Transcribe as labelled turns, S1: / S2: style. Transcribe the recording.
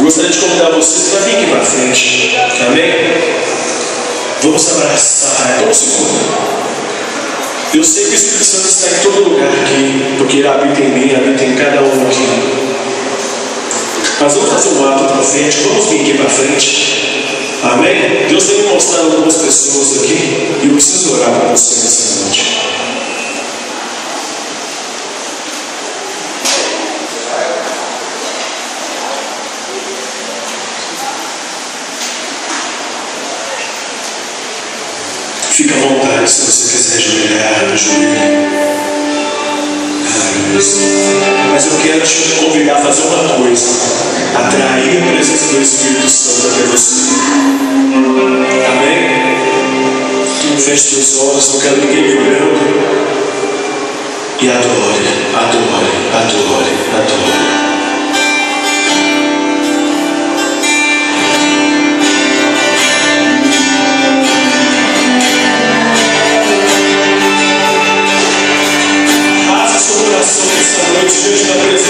S1: Eu gostaria de convidar vocês para vir aqui para frente. Amém? Vamos abraçar. Então, segundo. Eu sei que o Espírito Santo está em todo lugar aqui, porque ele habita em mim, habita em cada um aqui. Mas vamos fazer um ato profético, vamos vir aqui para frente. Amém? Deus tem me mostrado algumas pessoas aqui e eu preciso orar para você nessa noite. Fica à vontade se você quiser ajoelhar no joelho. Mas eu quero te convidar a fazer uma coisa: atrair a presença do Espírito Santo até você. Amém? Feche seus olhos, não quero ninguém me olhando. E adore, adore, adore, adore. Essa noite, Deus está presente.